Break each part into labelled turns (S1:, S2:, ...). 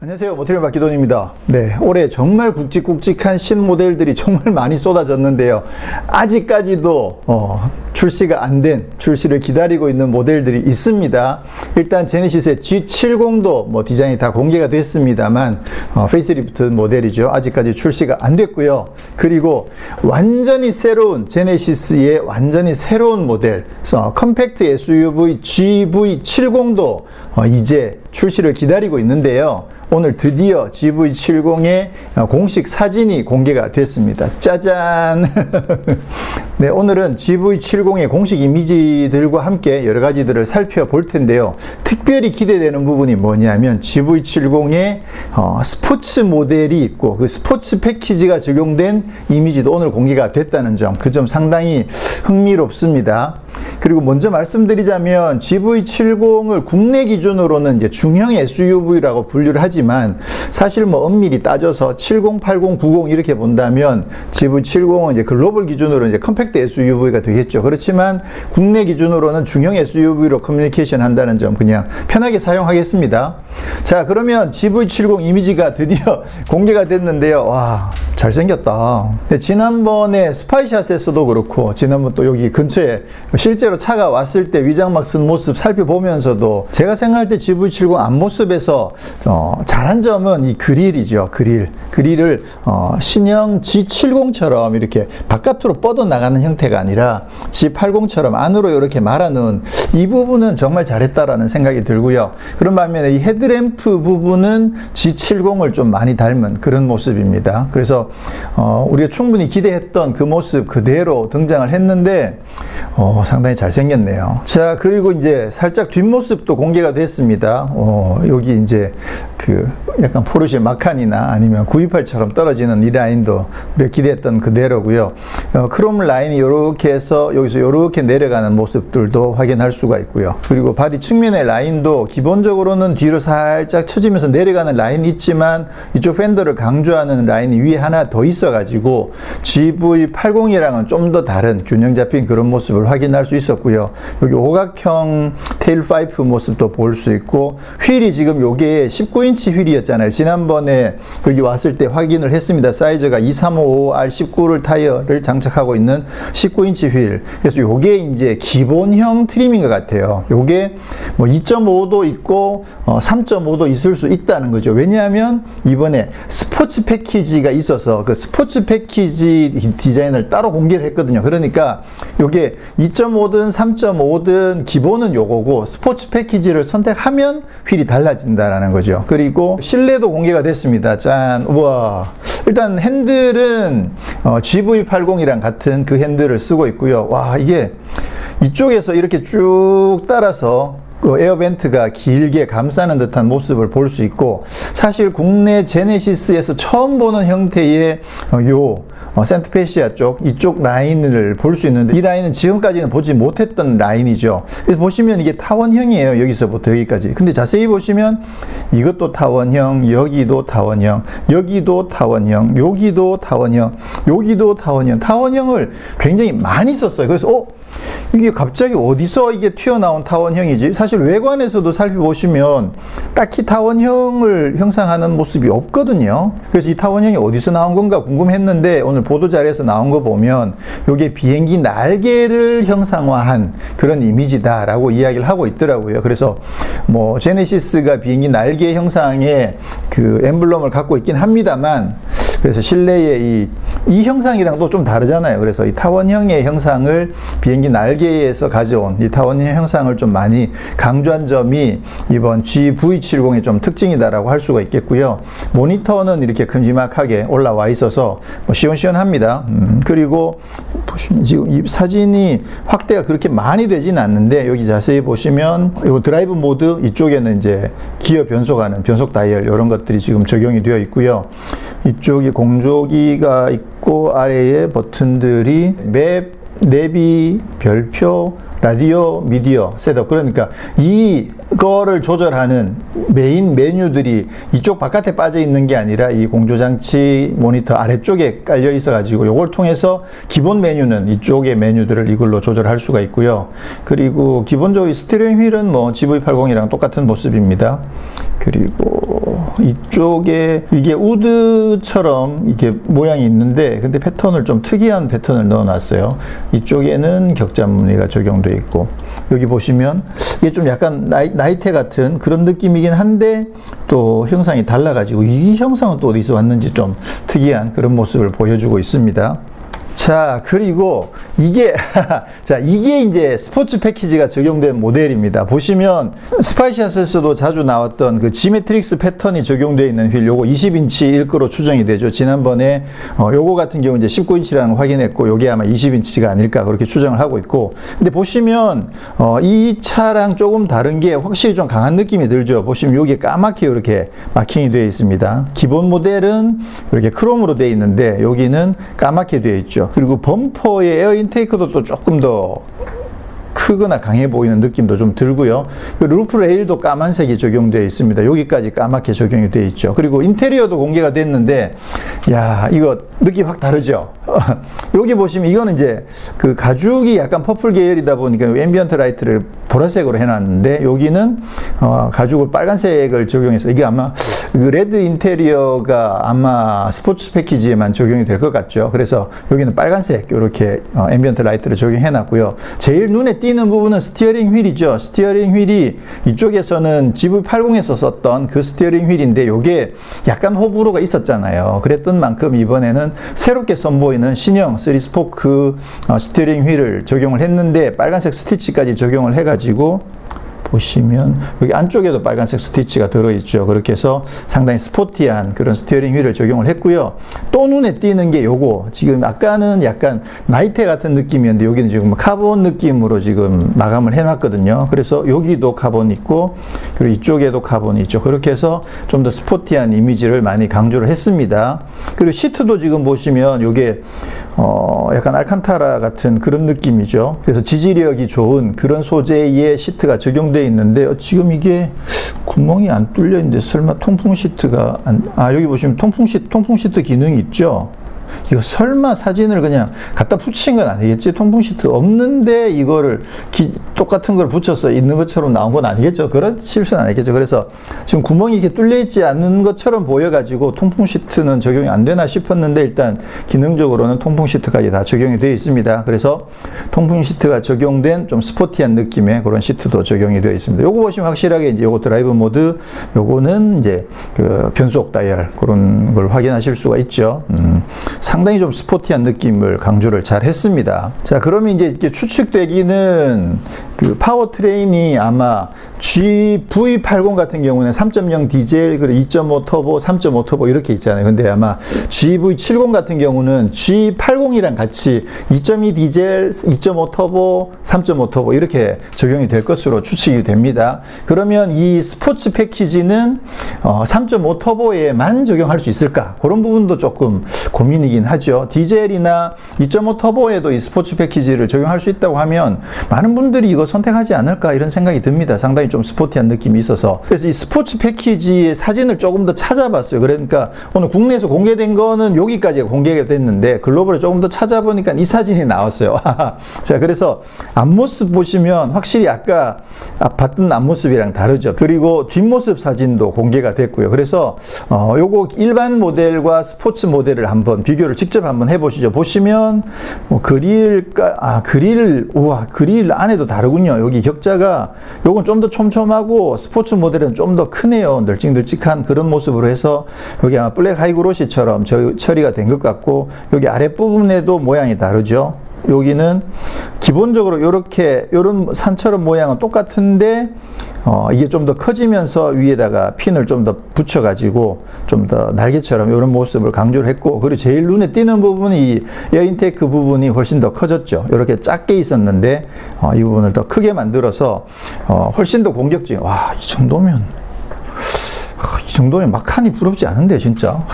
S1: 안녕하세요. 모티리얼 박기돈입니다. 네, 올해 정말 굵직굵직한 신모델들이 정말 많이 쏟아졌는데요. 아직까지도 출시가 안 된, 출시를 기다리고 있는 모델들이 있습니다. 일단 제네시스의 G70도 디자인이 다 공개가 됐습니다만 페이스리프트 모델이죠. 아직까지 출시가 안 됐고요. 그리고 완전히 새로운 제네시스의 완전히 새로운 모델, 컴팩트 SUV GV70도 이제 출시를 기다리고 있는데요. 오늘 드디어 GV70의 공식 사진이 공개가 됐습니다. 짜잔! 네, 오늘은 GV70의 공식 이미지들과 함께 여러 가지들을 살펴볼 텐데요. 특별히 기대되는 부분이 뭐냐면 GV70의 스포츠 모델이 있고 그 스포츠 패키지가 적용된 이미지도 오늘 공개가 됐다는 점, 그 점 상당히 흥미롭습니다. 그리고 먼저 말씀드리자면 GV70을 국내 기준으로는 이제 중형 SUV라고 분류를 하지만 사실 엄밀히 따져서 70, 80, 90 이렇게 본다면 GV70은 이제 글로벌 기준으로 이제 컴팩트 SUV가 되겠죠. 그렇지만 국내 기준으로는 중형 SUV로 커뮤니케이션 한다는 점 그냥 편하게 사용하겠습니다. 자, 그러면 GV70 이미지가 드디어 공개가 됐는데요. 와, 잘생겼다. 근데 지난번에 스파이샷에서도 그렇고 지난번 또 여기 근처에 실제로 차가 왔을 때 위장막 쓴 모습 살펴보면서도 제가 생각할 때 GV70 앞모습에서 잘한 점은 이 그릴이죠. 그릴을 신형 G70처럼 이렇게 바깥으로 뻗어나가는 형태가 아니라 G80처럼 안으로 이렇게 말아놓은 이 부분은 정말 잘했다라는 생각이 들고요. 그런 반면에 이 헤드램프 부분은 G70을 좀 많이 닮은 그런 모습입니다. 그래서 우리가 충분히 기대했던 그 모습 그대로 등장을 했는데 상당히 잘생겼네요. 자, 그리고 이제 살짝 뒷모습도 공개가 됐습니다. 여기 이제 그 약간 포르쉐 마칸이나 아니면 928처럼 떨어지는 이 라인도 우리가 기대했던 그대로고요. 크롬 라인이 이렇게 해서 여기서 이렇게 내려가는 모습들도 확인할 수가 있고요. 그리고 바디 측면의 라인도 기본적으로는 뒤로 살짝 처지면서 내려가는 라인이 있지만 이쪽 팬더를 강조하는 라인이 위에 하나 더 있어가지고 GV80이랑은 좀 더 다른 균형 잡힌 그런 모습을 확인할 수 있었고요. 여기 오각형 테일 파이프 모습도 볼 수 있고 휠이 지금 요게 19인치 휠이었잖아요. 지난번에 여기 왔을 때 확인을 했습니다. 사이즈가 2355R19를 타이어를 장착하고 있는 19인치 휠. 그래서 요게 이제 기본형 트림인 것 같아요. 요게 2.5도 있고 3.5도 있을 수 있다는 거죠. 왜냐하면 이번에 스포츠 패키지가 있어서 그 스포츠 패키지 디자인을 따로 공개를 했거든요. 그러니까 요게 2.5든 3.5든 기본은 요거고 스포츠 패키지를 선택하면 휠이 달라진다라는 거죠. 그리고 실내도 공개가 됐습니다. 짠, 우와. 일단 핸들은 GV80이랑 같은 그 핸들을 쓰고 있고요. 와, 이게 이쪽에서 이렇게 쭉 따라서 그 에어벤트가 길게 감싸는 듯한 모습을 볼 수 있고 사실 국내 제네시스에서 처음 보는 형태의 센트페시아 쪽 이쪽 라인을 볼 수 있는데 이 라인은 지금까지는 보지 못했던 라인이죠. 그래서 보시면 이게 타원형이에요. 여기서부터 여기까지. 근데 자세히 보시면 이것도 타원형, 여기도 타원형, 여기도 타원형, 여기도 타원형, 여기도 타원형, 타원형을 굉장히 많이 썼어요. 그래서 이게 갑자기 어디서 이게 튀어나온 타원형이지? 사실 외관에서도 살펴보시면 딱히 타원형을 형상하는 모습이 없거든요. 그래서 이 타원형이 어디서 나온 건가 궁금했는데 오늘 보도자료에서 나온 거 보면 이게 비행기 날개를 형상화한 그런 이미지다라고 이야기를 하고 있더라고요. 그래서 제네시스가 비행기 날개 형상의 그 엠블럼을 갖고 있긴 합니다만 그래서 실내에 이 형상이랑 또 좀 다르잖아요. 그래서 이 타원형의 형상을 비행기 날개에서 가져온 이 타원형 형상을 좀 많이 강조한 점이 이번 GV70의 좀 특징이다라고 할 수가 있겠고요. 모니터는 이렇게 큼지막하게 올라와 있어서 시원시원합니다. 그리고 보시면 지금 이 사진이 확대가 그렇게 많이 되진 않는데 여기 자세히 보시면 이 드라이브 모드 이쪽에는 이제 기어 변속하는 변속 다이얼 이런 것들이 지금 적용이 되어 있고요. 이쪽이 공조기가 있고 아래에 버튼들이 맵, 내비, 별표, 라디오, 미디어 셋업. 그러니까 이 거를 조절하는 메인 메뉴들이 이쪽 바깥에 빠져 있는 게 아니라 이 공조장치 모니터 아래쪽에 깔려 있어 가지고 요걸 통해서 기본 메뉴는 이쪽의 메뉴들을 이걸로 조절할 수가 있고요. 그리고 기본적으로 이 스티어링 휠은 뭐 GV80이랑 똑같은 모습입니다. 그리고 이쪽에 이게 우드처럼 이게 모양이 있는데 근데 패턴을 좀 특이한 패턴을 넣어 놨어요. 이쪽에는 격자 무늬가 적용되어 있고 여기 보시면 이게 좀 약간 나이테 같은 그런 느낌이긴 한데 또 형상이 달라가지고 이 형상은 또 어디서 왔는지 좀 특이한 그런 모습을 보여주고 있습니다. 자, 그리고 이게 자, 이게 이제 스포츠 패키지가 적용된 모델입니다. 보시면 스파이샷에서도 자주 나왔던 그 지메트릭스 패턴이 적용되어 있는 휠, 요거 20인치 일거로 추정이 되죠. 지난번에 요거 같은 경우 이제 19인치라는 걸 확인했고 요게 아마 20인치가 아닐까 그렇게 추정을 하고 있고, 근데 보시면 이 차랑 조금 다른 게 확실히 좀 강한 느낌이 들죠. 보시면 여기 까맣게 이렇게 마킹이 되어 있습니다. 기본 모델은 이렇게 크롬으로 되어 있는데 여기는 까맣게 되어 있죠. 그리고 범퍼의 에어 인테이크도 또 조금 더 크거나 강해 보이는 느낌도 좀 들고요. 그 루프 레일도 까만색이 적용되어 있습니다. 여기까지 까맣게 적용이 되어 있죠. 그리고 인테리어도 공개가 됐는데, 야, 이거 느낌 확 다르죠? 여기 보시면 이거는 이제 그 가죽이 약간 퍼플 계열이다 보니까 앰비언트 라이트를 보라색으로 해놨는데, 여기는 가죽을 빨간색을 적용해서 이게 아마 그 레드 인테리어가 아마 스포츠 패키지에만 적용이 될 것 같죠. 그래서 여기는 빨간색 이렇게 앰비언트 라이트를 적용해놨고요. 제일 눈에 띄는 부분은 스티어링 휠이죠. 스티어링 휠이 이쪽에서는 GV80에서 썼던 그 스티어링 휠인데 요게 약간 호불호가 있었잖아요. 그랬던 만큼 이번에는 새롭게 선보이는 신형 3스포크 스티어링 휠을 적용을 했는데 빨간색 스티치까지 적용을 해가지고 보시면 여기 안쪽에도 빨간색 스티치가 들어있죠. 그렇게 해서 상당히 스포티한 그런 스티어링 휠을 적용을 했고요. 또 눈에 띄는 게 요거, 지금 아까는 약간 나이테 같은 느낌이었는데 여기는 지금 카본 느낌으로 지금 마감을 해놨거든요. 그래서 여기도 카본 있고 그리고 이쪽에도 카본이 있죠. 그렇게 해서 좀 더 스포티한 이미지를 많이 강조를 했습니다. 그리고 시트도 지금 보시면 요게 약간 알칸타라 같은 그런 느낌이죠. 그래서 지지력이 좋은 그런 소재의 시트가 적용되어 있는데 지금 이게 구멍이 안 뚫려 있는데 설마 통풍 시트가 여기 보시면 통풍 시트 기능이 있죠. 이거 설마 사진을 그냥 갖다 붙인 건 아니겠지? 통풍 시트 없는데 이거를 똑같은 걸 붙여서 있는 것처럼 나온 건 아니겠죠? 그런 실수는 아니겠죠? 그래서 지금 구멍이 이렇게 뚫려 있지 않는 것처럼 보여가지고 통풍 시트는 적용이 안 되나 싶었는데 일단 기능적으로는 통풍 시트까지 다 적용이 되어 있습니다. 그래서 통풍 시트가 적용된 좀 스포티한 느낌의 그런 시트도 적용이 되어 있습니다. 요거 보시면 확실하게 이제 요거 드라이브 모드, 요거는 이제 그 변속 다이얼 그런 걸 확인하실 수가 있죠. 상당히 좀 스포티한 느낌을 강조를 잘 했습니다. 자, 그러면 이제 추측되기는 그 파워트레인이 아마 GV80 같은 경우는 3.0 디젤, 그리고 2.5 터보, 3.5 터보 이렇게 있잖아요. 근데 아마 GV70 같은 경우는 G80이랑 같이 2.2 디젤, 2.5 터보, 3.5 터보 이렇게 적용이 될 것으로 추측이 됩니다. 그러면 이 스포츠 패키지는 3.5 터보에만 적용할 수 있을까? 그런 부분도 조금 고민이긴 하죠. 디젤이나 2.5 터보에도 이 스포츠 패키지를 적용할 수 있다고 하면 많은 분들이 이거 선택하지 않을까 이런 생각이 듭니다. 상당히 좀 스포티한 느낌이 있어서. 그래서 이 스포츠 패키지의 사진을 조금 더 찾아봤어요. 그러니까 오늘 국내에서 공개된 거는 여기까지 공개가 됐는데 글로벌에 조금 더 찾아보니까 이 사진이 나왔어요. 자, 그래서 앞모습 보시면 확실히 아까 봤던 앞모습이랑 다르죠. 그리고 뒷모습 사진도 공개가 됐고요. 그래서 요거 일반 모델과 스포츠 모델을 한번 비교를 직접 한번 해보시죠. 보시면 뭐 그릴 안에도 다르군요. 여기 격자가 요건 좀 더 촘촘하고 스포츠 모델은 좀 더 크네요. 널찍널찍한 그런 모습으로 해서 여기 아마 블랙 하이그로시처럼 처리가 된 것 같고 여기 아랫부분에도 모양이 다르죠. 여기는 기본적으로 이렇게 이런 산처럼 모양은 똑같은데 이게 좀 더 커지면서 위에다가 핀을 좀 더 붙여가지고 좀 더 날개처럼 이런 모습을 강조를 했고, 그리고 제일 눈에 띄는 부분이 이 에어 인테이크 부분이 훨씬 더 커졌죠. 이렇게 작게 있었는데 이 부분을 더 크게 만들어서 훨씬 더 공격적인. 와, 이 정도면 막하니 부럽지 않은데 진짜.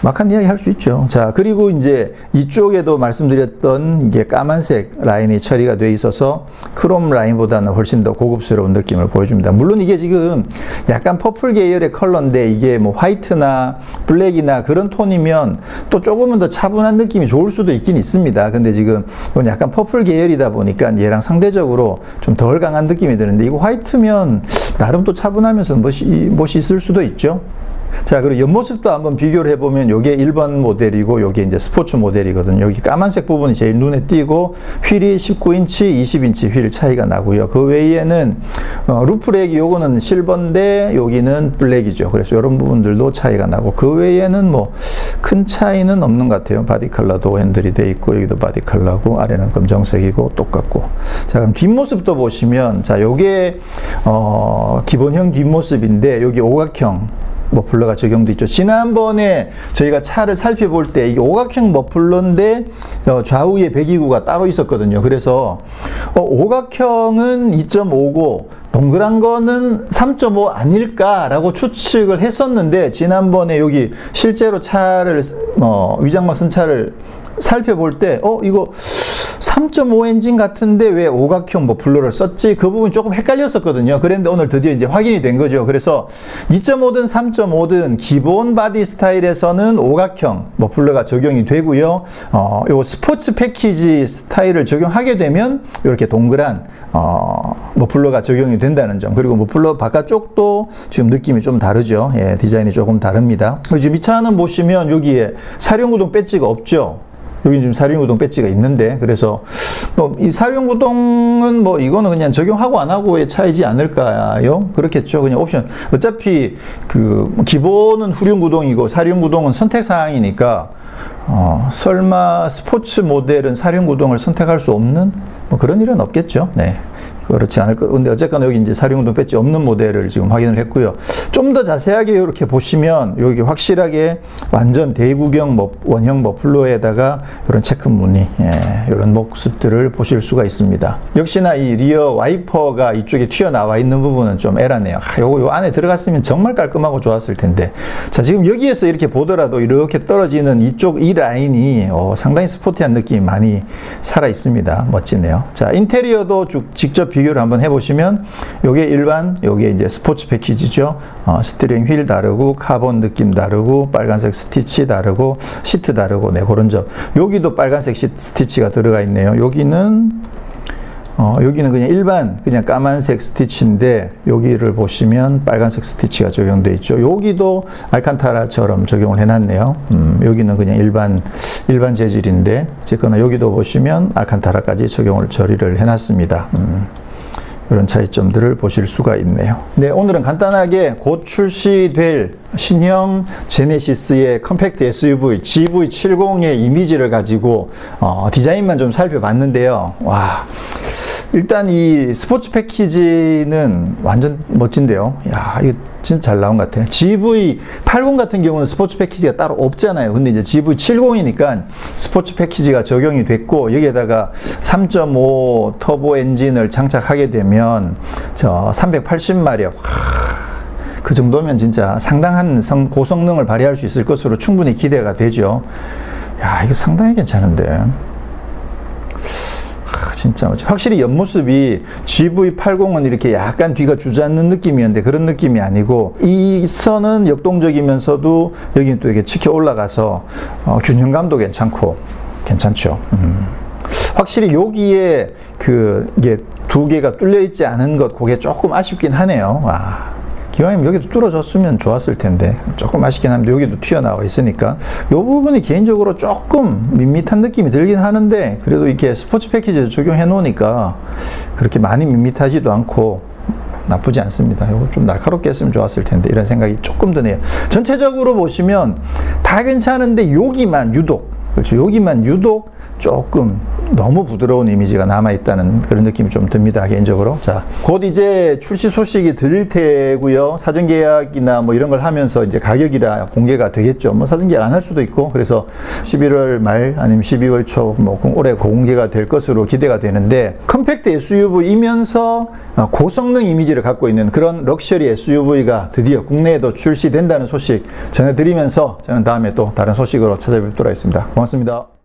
S1: 막한 이야기 할 수 있죠. 자, 그리고 이제 이쪽에도 말씀드렸던 이게 까만색 라인이 처리가 돼 있어서 크롬 라인보다는 훨씬 더 고급스러운 느낌을 보여줍니다. 물론 이게 지금 약간 퍼플 계열의 컬러인데 이게 뭐 화이트나 블랙이나 그런 톤이면 또 조금은 더 차분한 느낌이 좋을 수도 있긴 있습니다. 근데 지금 이건 약간 퍼플 계열이다 보니까 얘랑 상대적으로 좀 덜 강한 느낌이 드는데 이거 화이트면 나름 또 차분하면서 멋이 있을 수도 있죠. 자, 그리고 옆모습도 한번 비교를 해보면 요게 일반 모델이고 요게 이제 스포츠 모델이거든요. 여기 까만색 부분이 제일 눈에 띄고 휠이 19인치, 20인치 휠 차이가 나고요. 그 외에는 루프렉이 요거는 실버인데 여기는 블랙이죠. 그래서 이런 부분들도 차이가 나고 그 외에는 뭐 큰 차이는 없는 것 같아요. 바디 컬러도 핸들이 돼 있고 여기도 바디 컬러고 아래는 검정색이고 똑같고. 자, 그럼 뒷모습도 보시면 자, 요게 기본형 뒷모습인데 여기 오각형 머플러가 적용돼 있죠. 지난번에 저희가 차를 살펴볼 때 이게 오각형 머플러인데 좌우에 배기구가 따로 있었거든요. 그래서 오각형은 2.5고 동그란 거는 3.5 아닐까라고 추측을 했었는데 지난번에 여기 실제로 차를 위장막 쓴 차를 살펴볼 때 이거 3.5 엔진 같은데 왜 오각형 머플러를 썼지? 그 부분 조금 헷갈렸었거든요. 그런데 오늘 드디어 이제 확인이 된 거죠. 그래서 2.5든 3.5든 기본 바디 스타일에서는 오각형 머플러가 적용이 되고요. 요 스포츠 패키지 스타일을 적용하게 되면 이렇게 동그란 머플러가 적용이 된다는 점. 그리고 머플러 바깥쪽도 지금 느낌이 좀 다르죠. 예, 디자인이 조금 다릅니다. 그리고 지금 이 차는 보시면 여기에 사륜구동 배지가 없죠. 여기 지금 사륜구동 배지가 있는데, 그래서 이 사륜구동은 이거는 그냥 적용하고 안 하고의 차이지 않을까요? 그렇겠죠. 그냥 옵션. 어차피 기본은 후륜구동이고 사륜구동은 선택사항이니까 설마 스포츠 모델은 사륜구동을 선택할 수 없는 그런 일은 없겠죠. 네. 그렇지 않을 거. 근데 어쨌거나 여기 이제 사륜구동 배지 없는 모델을 지금 확인을 했고요. 좀 더 자세하게 이렇게 보시면 여기 확실하게 완전 대구경 원형 머플러에다가 이런 체크 무늬, 이런 모습들을 보실 수가 있습니다. 역시나 이 리어 와이퍼가 이쪽에 튀어나와 있는 부분은 좀 애라네요. 요 안에 들어갔으면 정말 깔끔하고 좋았을 텐데. 자, 지금 여기에서 이렇게 보더라도 이렇게 떨어지는 이 라인이 상당히 스포티한 느낌이 많이 살아 있습니다. 멋지네요. 자, 인테리어도 직접 비교를 한번 해보시면 요게 일반, 요게 이제 스포츠 패키지죠. 스티어링 휠 다르고 카본 느낌 다르고 빨간색 스티치 다르고 시트 다르고 그런 점. 여기도 빨간색 스티치가 들어가 있네요. 여기는 그냥 일반 그냥 까만색 스티치인데 여기를 보시면 빨간색 스티치가 적용되어 있죠. 여기도 알칸타라처럼 적용을 해놨네요. 여기는 그냥 일반 재질인데 어쨌거나 여기도 보시면 알칸타라까지 처리를 해놨습니다. 이런 차이점들을 보실 수가 있네요. 네, 오늘은 간단하게 곧 출시될 신형 제네시스의 컴팩트 SUV GV70의 이미지를 가지고 디자인만 좀 살펴봤는데요. 와, 일단 이 스포츠 패키지는 완전 멋진데요. 야, 이거 진짜 잘 나온 것 같아요. GV80 같은 경우는 스포츠 패키지가 따로 없잖아요. 근데 이제 GV70이니까 스포츠 패키지가 적용이 됐고 여기에다가 3.5 터보 엔진을 장착하게 되면 380마력 그 정도면 진짜 상당한 고성능을 발휘할 수 있을 것으로 충분히 기대가 되죠. 야, 이거 상당히 괜찮은데. 진짜 확실히 옆모습이 GV80은 이렇게 약간 뒤가 주저앉는 느낌이었는데 그런 느낌이 아니고 이 선은 역동적이면서도 여기는 또 이렇게 치켜 올라가서 균형감도 괜찮죠. 확실히 여기에 이게 두 개가 뚫려 있지 않은 것 그게 조금 아쉽긴 하네요. 와. 기왕이면 여기도 뚫어졌으면 좋았을 텐데 조금 아쉽긴 합니다. 여기도 튀어나와 있으니까 이 부분이 개인적으로 조금 밋밋한 느낌이 들긴 하는데 그래도 이렇게 스포츠 패키지를 적용해 놓으니까 그렇게 많이 밋밋하지도 않고 나쁘지 않습니다. 이거 좀 날카롭게 했으면 좋았을 텐데 이런 생각이 조금 드네요. 전체적으로 보시면 다 괜찮은데 여기만 유독 조금 너무 부드러운 이미지가 남아있다는 그런 느낌이 좀 듭니다, 개인적으로. 자, 곧 이제 출시 소식이 들릴 테고요. 사전 계약이나 뭐 이런 걸 하면서 이제 가격이라 공개가 되겠죠. 뭐 사전 계약 안 할 수도 있고, 그래서 11월 말 아니면 12월 초 뭐 올해 공개가 될 것으로 기대가 되는데, 컴팩트 SUV이면서 고성능 이미지를 갖고 있는 그런 럭셔리 SUV가 드디어 국내에도 출시된다는 소식 전해드리면서 저는 다음에 또 다른 소식으로 찾아뵙도록 하겠습니다. 고맙습니다.